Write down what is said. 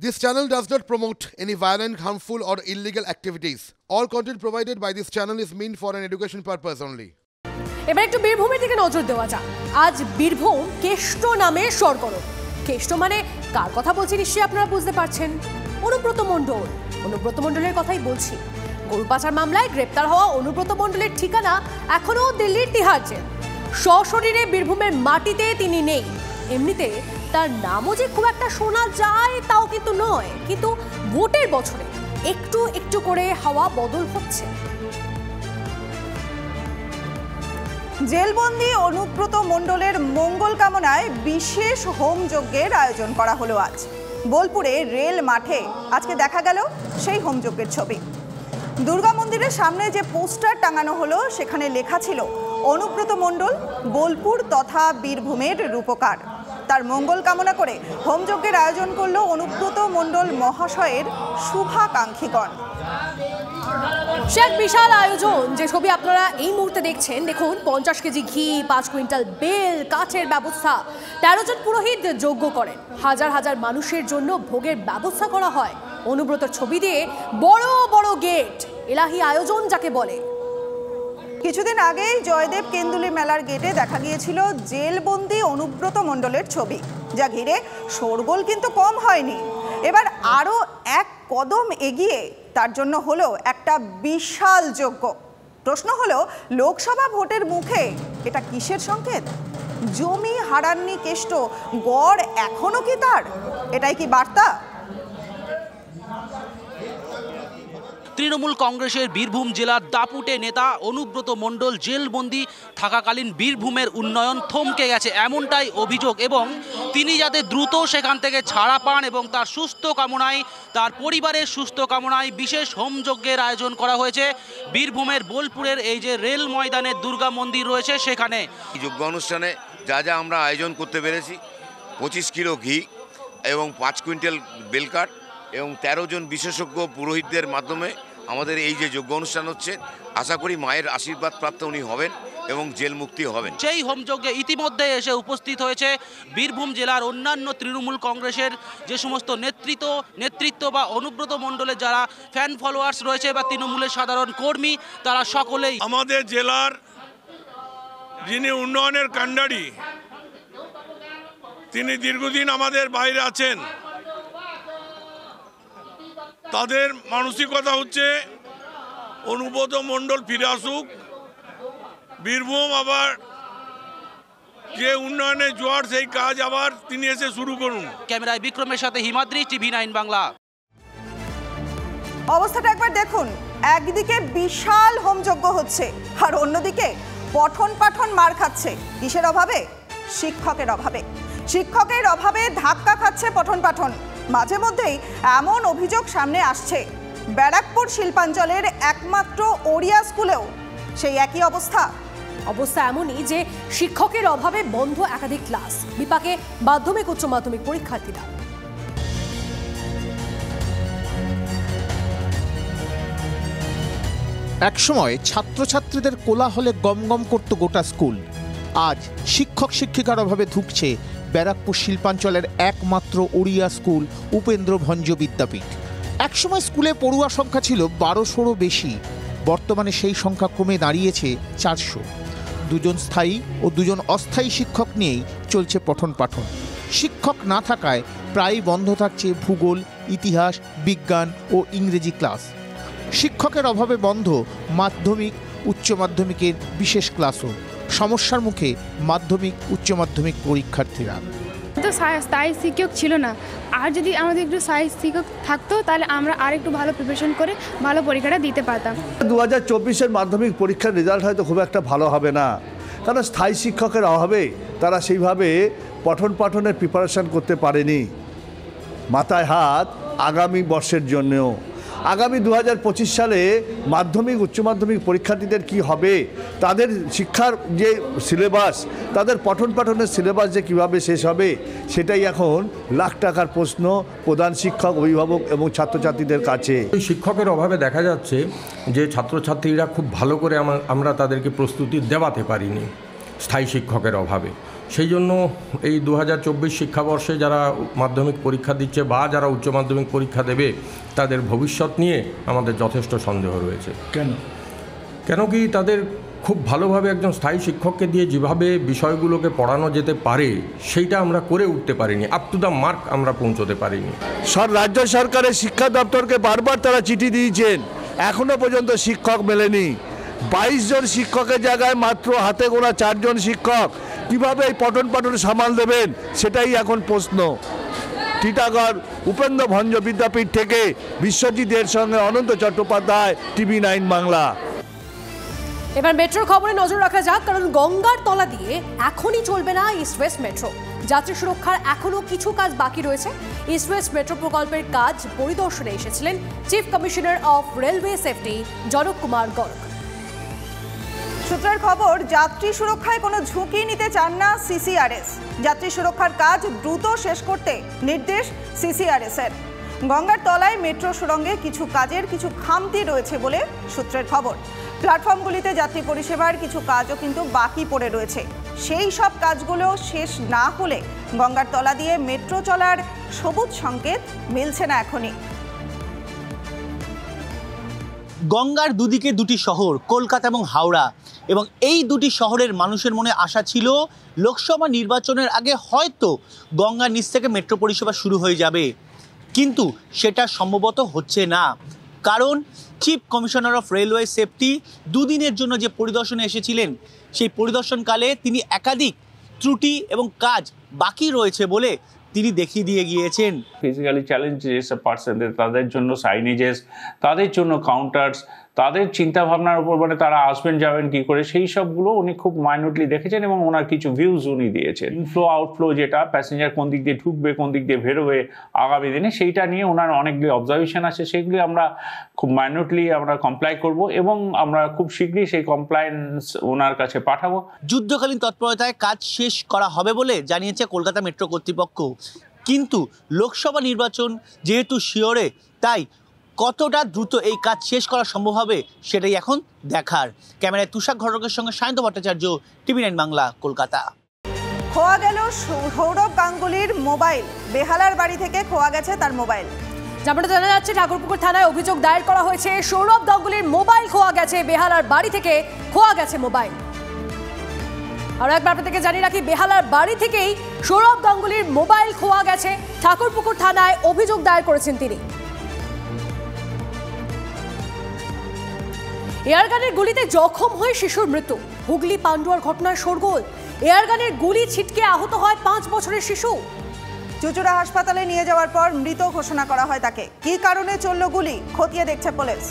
This channel does not promote any violent, harmful or illegal activities. All content provided by this channel is meant for an education purpose only. এবার একটু বীরভূমের দিকে নজর দেওয়া যাক। আজ বীরভূম কেষ্ট নামে সরগরম। কেষ্ট মানে কার কথা বলছি নিশ্চয়ই আপনারা বুঝতে পারছেন। অনুব্রত মণ্ডলের কথাই বলছি। গরু পাচার মামলায় গ্রেপ্তার হওয়া অনুব্রত মণ্ডলের ঠিকানা এখনো দিল্লির তিহার জেল। সশরীরে বীরভূমের মাটিতে তিনি নেই। এমনিতে তার নামও যে খুব একটা শোনা যায় তাও কিন্তু নয়, কিন্তু ভোটের বছরে একটু একটু করে হাওয়া বদল হচ্ছে। জেলবন্দি অনুব্রত মণ্ডলের মঙ্গল কামনায় বিশেষ হোম যজ্ঞের আয়োজন করা হলো আজ। বোলপুরে রেল মাঠে আজকে দেখা গেল সেই হোম যজ্ঞের ছবি। দুর্গা মন্দিরের সামনে যে পোস্টার টাঙানো হলো সেখানে লেখা ছিল অনুব্রত মণ্ডল বোলপুর তথা বীরভূমের রূপকার। তার মঙ্গল কামনা করে হোম যজ্ঞের আয়োজন করলো অনুব্রত মণ্ডল মহাশয়ের শুভাকাঙ্ক্ষীগণ। সে এক বিশাল আয়োজন, যে ছবি আপনারা এই মুহূর্তে দেখছেন। দেখুন, 50 কেজি ঘি, 5 কুইন্টাল বেল, কাঠের ব্যবস্থা, 13 জন পুরোহিত যজ্ঞ করেন। হাজার হাজার মানুষের জন্য ভোগের ব্যবস্থা করা হয়। অনুব্রতর ছবি দিয়ে বড় বড় গেট, এলাহি আয়োজন যাকে বলে। কিছুদিন আগেই জয়দেব কেন্দুলি মেলার গেটে দেখা গিয়েছিল জেলবন্দি অনুব্রত মণ্ডলের ছবি, যা ঘিরে শোরগোল কিন্তু কম হয়নি। এবার আরও এক কদম এগিয়ে তার জন্য হলো একটা বিশাল যজ্ঞ। প্রশ্ন হলো, লোকসভা ভোটের মুখে এটা কিসের সংকেত? জমি হারাননি কেষ্ট, গড় এখনো কি তার? এটাই কি বার্তা? তৃণমূল কংগ্রেসের বীরভূম জেলার দাপুটে নেতা অনুব্রত মণ্ডল জেলবন্দি থাকাকালীন বীরভূমের উন্নয়ন থমকে গেছে, এমনটাই অভিযোগ। এবং তিনি যাতে দ্রুত সেখান থেকে ছাড়া পান এবং তার সুস্থ কামনায়, তার পরিবারের সুস্থ কামনায় বিশেষ হোমযজ্ঞের আয়োজন করা হয়েছে বীরভূমের বোলপুরের এই যে রেল ময়দানের দুর্গা মন্দির রয়েছে সেখানে। যজ্ঞ অনুষ্ঠানে যা যা আমরা আয়োজন করতে পেরেছি, 25 কিলো ঘি এবং 5 কুইন্টাল বেলকাঠ এবং 13 জন বিশেষজ্ঞ পুরোহিতদের মাধ্যমে আমাদের এই যে যজ্ঞ অনুষ্ঠান হচ্ছে, আশা করি মায়ের আশীর্বাদ প্রাপ্ত উনি হবেন এবং জেল মুক্তি হবেন। সেই হোমযজ্ঞে ইতিমধ্যে এসে উপস্থিত হয়েছে বীরভূম জেলার অন্যান্য তৃণমূল কংগ্রেসের যে সমস্ত নেতৃত্ব বা অনুব্রত মণ্ডলের যারা ফ্যান ফলোয়ার্স রয়েছে বা তৃণমূলের সাধারণ কর্মী, তারা সকলেই। আমাদের জেলার যিনি উন্নয়নের কাণ্ডারি, তিনি দীর্ঘদিন আমাদের বাইরে আছেন। তাদের মানসিকতা হচ্ছে অনুব্রত মণ্ডল ফিরে আসুক, বীরভূম আবার যে উন্নয়নের জোয়ার সেই কাজ আবার তিনি এসে শুরু করুন। ক্যামেরায় বিক্রমের সাথে হিমাদ্রি, TV9 বাংলা। অবস্থাটা একবার দেখুন, একদিকে বিশাল হোমযজ্ঞ হচ্ছে আর অন্যদিকে পঠন পাঠন মার খাচ্ছে। কিসের অভাবে? শিক্ষকের অভাবে। শিক্ষকের অভাবে ধাক্কা খাচ্ছে পঠন পাঠন। মাঝে মধ্যেই এমন অভিযোগ সামনে আসছে, ব্যারাকপুর শিল্পাঞ্চলের একমাত্র ওড়িয়া স্কুলেও সেই একই অবস্থা এমনই যে শিক্ষকের অভাবে বন্ধ একাধিক ক্লাস, বিপাকে মাধ্যমিক উচ্চ মাধ্যমিক পরীক্ষার্থীরা। একসময় ছাত্রছাত্রীদের কোলাহলে গমগম করত গোটা স্কুল। আজ শিক্ষক শিক্ষিকার অভাবে ধুঁকছে ব্যারাকপুর শিল্পাঞ্চলের একমাত্র ওড়িয়া স্কুল উপেন্দ্র ভঞ্জ বিদ্যাপীঠ। একসময় স্কুলে পড়ুয়া সংখ্যা ছিল 1200-ও বেশি। বর্তমানে সেই সংখ্যা কমে দাঁড়িয়েছে 400। 2 জন স্থায়ী ও 2 জন অস্থায়ী শিক্ষক নিয়েই চলছে পঠন পাঠন। শিক্ষক না থাকায় প্রায়ই বন্ধ থাকছে ভূগোল, ইতিহাস, বিজ্ঞান ও ইংরেজি ক্লাস। শিক্ষকের অভাবে বন্ধ মাধ্যমিক উচ্চ মাধ্যমিকের বিশেষ ক্লাসও। সমস্যার মুখে মাধ্যমিক উচ্চ মাধ্যমিক পরীক্ষার্থীরা। তো স্থায়ী শিক্ষক ছিল না, আর যদি আমাদের একটু স্থায়ী শিক্ষক থাকতো তাহলে আমরা আর একটু ভালো প্রিপারেশন করে ভালো পরীক্ষাটা দিতে পারতাম। 2024-এর মাধ্যমিক পরীক্ষার রেজাল্ট হয়তো খুব একটা ভালো হবে না, কারণ স্থায়ী শিক্ষকের অভাবে তারা সেইভাবে পঠন পাঠনের প্রিপারেশন করতে পারেনি। মাথায় হাত আগামী বর্ষের জন্যও। আগামী 2025 সালে মাধ্যমিক উচ্চ মাধ্যমিক পরীক্ষার্থীদের কি হবে, তাদের শিক্ষার যে সিলেবাস, তাদের পঠন পাঠনের সিলেবাস যে কীভাবে শেষ হবে, সেটাই এখন লাখ টাকার প্রশ্ন প্রধান শিক্ষক, অভিভাবক এবং ছাত্রছাত্রীদের কাছে। শিক্ষকের অভাবে দেখা যাচ্ছে যে ছাত্রছাত্রীরা খুব ভালো করে আমরা তাদেরকে প্রস্তুতি দেওয়াতে পারিনি স্থায়ী শিক্ষকের অভাবে। সেই জন্য এই 2024 শিক্ষাবর্ষে যারা মাধ্যমিক পরীক্ষা দিচ্ছে বা যারা উচ্চ মাধ্যমিক পরীক্ষা দেবে তাদের ভবিষ্যৎ নিয়ে আমাদের যথেষ্ট সন্দেহ রয়েছে। কেন কি তাদের খুব ভালোভাবে একজন স্থায়ী শিক্ষককে দিয়ে যেভাবে বিষয়গুলোকে পড়ানো যেতে পারে সেইটা আমরা করে উঠতে পারিনি, আপ টু দ্য মার্ক আমরা পৌঁছতে পারিনি। রাজ্য সরকারের শিক্ষা দপ্তরকে বারবার তারা চিঠি দিয়েছেন, এখনো পর্যন্ত শিক্ষক মেলেনি। 22 জন শিক্ষকের জায়গায় মাত্র হাতে গোনা 4 জন শিক্ষক, কিভাবে এই পঠন পাঠন সামাল দেবেন সেটাই এখন প্রশ্ন। টিটাগড় উপেন্দ্র ভঞ্জ বিদ্যাপীঠ থেকে বিশ্বজিতের সঙ্গে অনন্ত চট্টোপাধ্যায়, TV9 বাংলা। এবার মেট্রোর খবরে নজর রাখা যাক, কারণ গঙ্গার তলা দিয়ে এখনই চলবে না ইস্ট ওয়েস্ট মেট্রো। যাত্রী সুরক্ষার এখনও কিছু কাজ বাকি রয়েছে। ইস্ট ওয়েস্ট মেট্রো প্রকল্পের কাজ পরিদর্শনে এসেছিলেন chief commissioner of railway safety জনক কুমার গর্গ। সূত্রের খবর, যাত্রী সুরক্ষায় কোনো ঝুঁকি নিতে চান না CCRS। যাত্রী সুরক্ষার কাজ দ্রুত শেষ করতে নির্দেশ CCRS এর। গঙ্গার তলায় মেট্রো সুড়ঙ্গে কিছু কাজের কিছু খামতি রয়েছে বলে সূত্রের খবর। প্ল্যাটফর্মগুলিতে যাত্রী পরিষেবার কিছু কাজও কিন্তু বাকি পড়ে রয়েছে। সেই সব কাজগুলো শেষ না হলে গঙ্গার তলা দিয়ে মেট্রো চলার সবুজ সংকেত মিলছে না এখনই। গঙ্গার দুদিকে দুটি শহর, কলকাতা এবং হাওড়া, এবং এই দুটি শহরের মানুষের মনে আশা ছিল লোকসভা নির্বাচনের আগে হয়তো গঙ্গার নিচ থেকে মেট্রো পরিষেবা শুরু হয়ে যাবে, কিন্তু সেটা সম্ভবত হচ্ছে না। কারণ chief commissioner of railway safety দুদিনের জন্য যে পরিদর্শনে এসেছিলেন, সেই পরিদর্শনকালে তিনি একাধিক ত্রুটি এবং কাজ বাকি রয়েছে বলে তিনি দেখিয়ে দিয়ে গিয়েছেন। ফিজিক্যালি চ্যালেঞ্জেস পার্সন, তাদের জন্য সাইনেজেস, তাদের জন্য কাউন্টার্স, তাদের চিন্তাভাবনার উপর মানে তারা আসবেন যাবেন কী করে, সেই সবগুলো উনি খুব মাইনুটলি দেখেছেন এবং ওনার কিছু ভিউজ উনি দিয়েছেন। ইনফ্লো আউটফ্লো, যেটা প্যাসেঞ্জার কোন দিক দিয়ে ঢুকবে কোন দিক দিয়ে বেরোবে আগামী দিনে, সেইটা নিয়ে ওনার অনেকগুলি অবজারভেশন আছে। সেগুলি আমরা খুব মাইনুটলি আমরা কমপ্লাই করব এবং আমরা খুব শীঘ্রই সেই কমপ্লায়েন্স ওনার কাছে পাঠাবো। যুদ্ধকালীন তৎপরতায় কাজ শেষ করা হবে বলে জানিয়েছে কলকাতা মেট্রো কর্তৃপক্ষ, কিন্তু লোকসভা নির্বাচন যেহেতু শিওরে, তাই কতটা দ্রুত এই কাজ শেষ করা সম্ভব হবে সেটাই এখন দেখার। ক্যামেরায় তুষার ঘটকের সঙ্গে সায়ন্ত ভট্টাচার্য, TV9 বাংলা, কলকাতা। খোয়া গেল সৌরভ গাঙ্গুলির মোবাইল। বেহালার বাড়ি থেকে খোয়া গেছে তার মোবাইল। যেমনটা জানা যাচ্ছে, ঠাকুরপুকুর থানায় অভিযোগ দায়ের করা হয়েছে। সৌরভ গাঙ্গুলির মোবাইল খোয়া গেছে, বেহালার বাড়ি থেকে খোয়া গেছে মোবাইল। আর একবার থেকে জানিয়ে রাখি, বেহালার বাড়ি থেকেই সৌরভ গাঙ্গুলির মোবাইল খোয়া গেছে। ঠাকুরপুকুর থানায় অভিযোগ দায়ের করেছেন তিনি। এয়ারগানের গুলিতে জখম হয়ে শিশুর মৃত্যু। হুগলি পান্ডুয়ার ঘটনায় শোরগোল। এয়ারগানের গুলি ছিটকে আহত হয় 5 বছরের শিশু। চুচুড়া হাসপাতালে নিয়ে যাওয়ার পর মৃত ঘোষণা করা হয় তাকে। কী কারণে চলল গুলি খতিয়ে দেখছে পুলিশ।